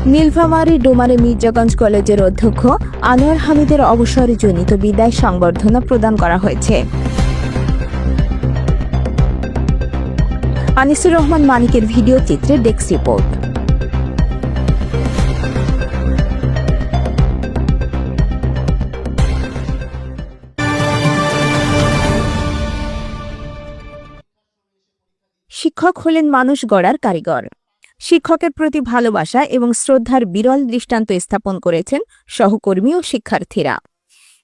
নীলফামারী ডোমারে মির্জাগঞ্জ কলেজের অধ্যক্ষ আনোয়ার হামিদের অবসরজনিত বিদায় সংবর্ধনা প্রদান করা হয়েছে। আনিসুর রহমান মানিকের ভিডিও চিত্রে ডেস্ক রিপোর্ট। শিক্ষক হলেন মানুষ গড়ার কারিগর। শিক্ষকের প্রতি ভালোবাসা এবং শ্রদ্ধার বিরল দৃষ্টান্ত স্থাপন করেছেন সহকর্মী ও শিক্ষার্থীরা।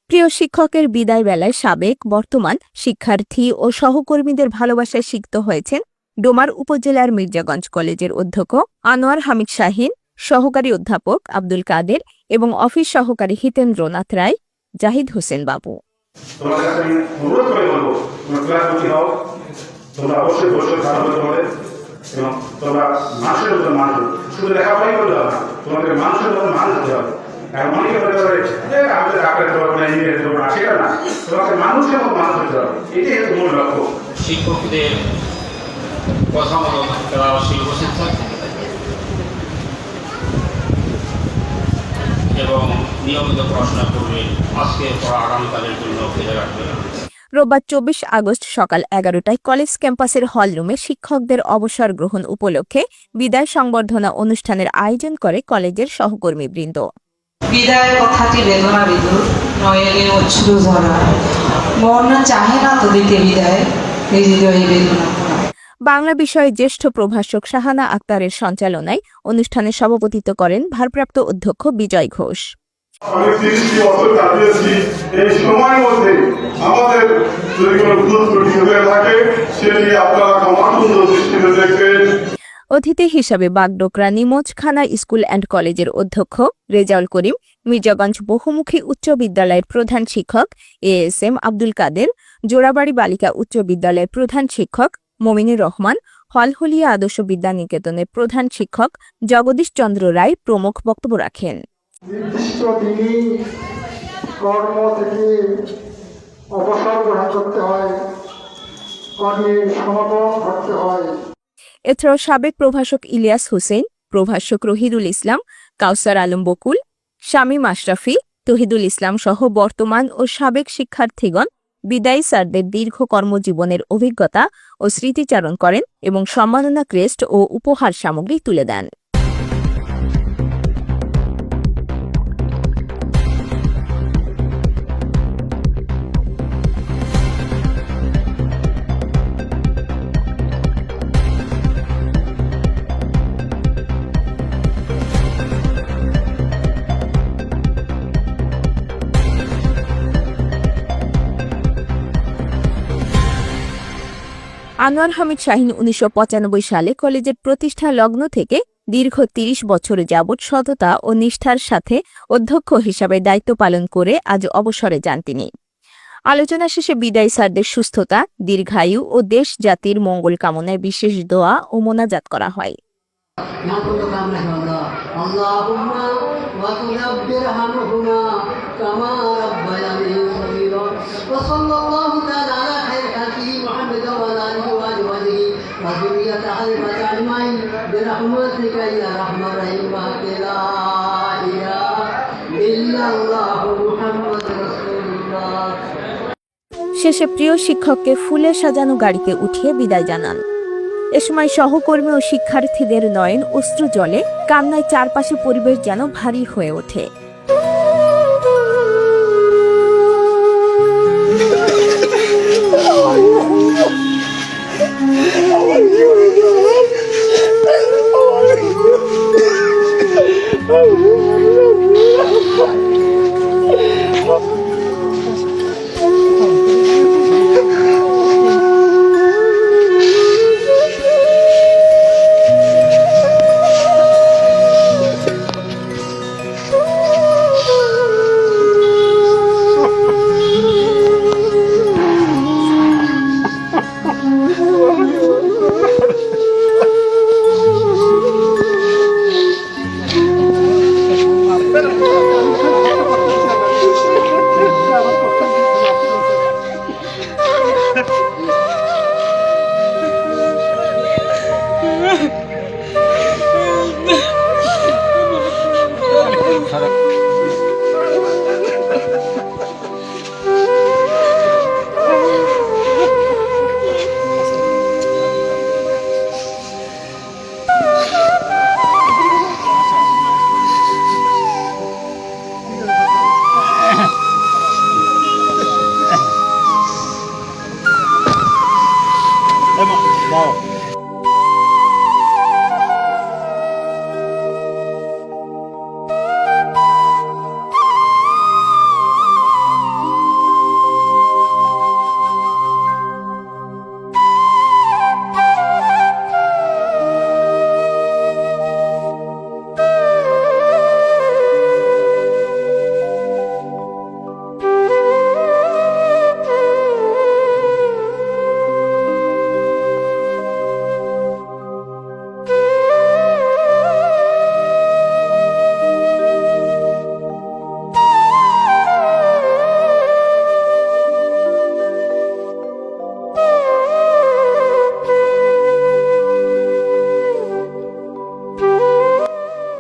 প্রিয় শিক্ষকের বিদায় বেলায় সাবেক, বর্তমান শিক্ষার্থী ও সহকর্মীদের ভালোবাসায় সিক্ত হয়েছেন ডোমার উপজেলার মির্জাগঞ্জ কলেজের অধ্যক্ষ আনোয়ার হামিদ শাহীন, সহকারী অধ্যাপক আব্দুল কাদের এবং অফিস সহকারী হিতেন্দ্রনাথ রায়, জাহিদ হোসেন বাবু। তোমরা অবশ্যই বসে ভালো হতে হবে এবং তোমরা মানুষের মতো মানুষ, শুধু লেখাপড়াই করতে হবে না, তোমাদের মানুষের মতো মানুষ হতে হবে। এখন অনেকে বলতে পারে যে আমাদের ডাক্তার করবো না, ইঞ্জিনিয়ার করবো না, সেটা না, তোমাকে মানুষের মতো মানুষ হতে হবে, এটাই হচ্ছে মূল লক্ষ্য। শিক্ষকদের কথা মতো তারা শিল্প শিক্ষক এবং নিয়মিত পড়াশোনা করবে, আজকে পড়া আগামীকালের জন্য ফেলে রাখবে। রোববার 24 আগস্ট সকাল 11টায় কলেজ ক্যাম্পাসের হলরুমে শিক্ষকদের অবসর গ্রহণ উপলক্ষে বিদায় সংবর্ধনা অনুষ্ঠানের আয়োজন করে কলেজের সহকর্মীবৃন্দ। বিদায় কথাটি বেদনা বিধুর, নয়নে অশ্রু ঝরা, মন চাহে না তো দিতে বিদায়, এই হৃদয়ে বেদনা। বাংলা বিষয়ে জ্যেষ্ঠ প্রভাষক শাহানা আক্তারের সঞ্চালনায় অনুষ্ঠানে সভাপতিত্ব করেন ভারপ্রাপ্ত অধ্যক্ষ বিজয় ঘোষ। আমি 30টি বছর কাটিয়েছি, এই সময়ের মধ্যে আমাদের যদি কোনো ভুল ত্রুটি হয়ে থাকে সেটি আপনারা ক্ষমাসুন্দর দৃষ্টিতে দেখবেন। অতিথি হিসাবে বাগডোকরা নিমোজখানা স্কুল অ্যান্ড কলেজের অধ্যক্ষ রেজাউল করিম, মির্জাগঞ্জ বহুমুখী উচ্চ বিদ্যালয়ের প্রধান শিক্ষক ASM আব্দুল কাদের, জোড়াবাড়ি বালিকা উচ্চ বিদ্যালয়ের প্রধান শিক্ষক মমিনুর রহমান, হলহলিয়া আদর্শ বিদ্যানিকেতনের প্রধান শিক্ষক জগদীশ চন্দ্র রায় প্রমুখ বক্তব্য রাখেন। নির্দিষ্ট দিনই কর্ম থেকে অবসর গ্রহণ করতে হয়, কর্মে সমাপন করতে হয়। এছাড়াও সাবেক প্রভাষক ইলিয়াস হোসেন, প্রভাষক রহিদুল ইসলাম, কাউসার আলম বকুল, শামীম আশরাফি, তহিদুল ইসলাম সহ বর্তমান ও সাবেক শিক্ষার্থীগণ বিদায়ী স্যারদের দীর্ঘ কর্মজীবনের অভিজ্ঞতা ও স্মৃতিচারণ করেন এবং সম্মাননা ক্রেস্ট ও উপহার সামগ্রী তুলে দেন। আনোয়ার হামিদ শাহীন 1995 সালে কলেজের প্রতিষ্ঠা লগ্ন থেকে দীর্ঘ 30 বছর যাবৎ সততা ও নিষ্ঠার সাথে অধ্যক্ষ হিসাবে দায়িত্ব পালন করে আজ অবসরে যান তিনি। আলোচনা শেষে বিদায়ী স্যারদের সুস্থতা, দীর্ঘায়ু ও দেশ জাতির মঙ্গল কামনায় বিশেষ দোয়া ও মোনাজাত করা হয়। শেষে প্রিয় শিক্ষককে ফুলে সাজানো গাড়িতে উঠিয়ে বিদায় জানান। এ সময় সহকর্মী ও শিক্ষার্থীদের নয়ন অশ্রু জলে, কান্নায় চারপাশে পরিবেশ যেন ভারী হয়ে ওঠে।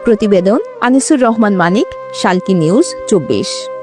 প্রতিবেদন আনিসুর রহমান মানিক, শালকি নিউজ 24।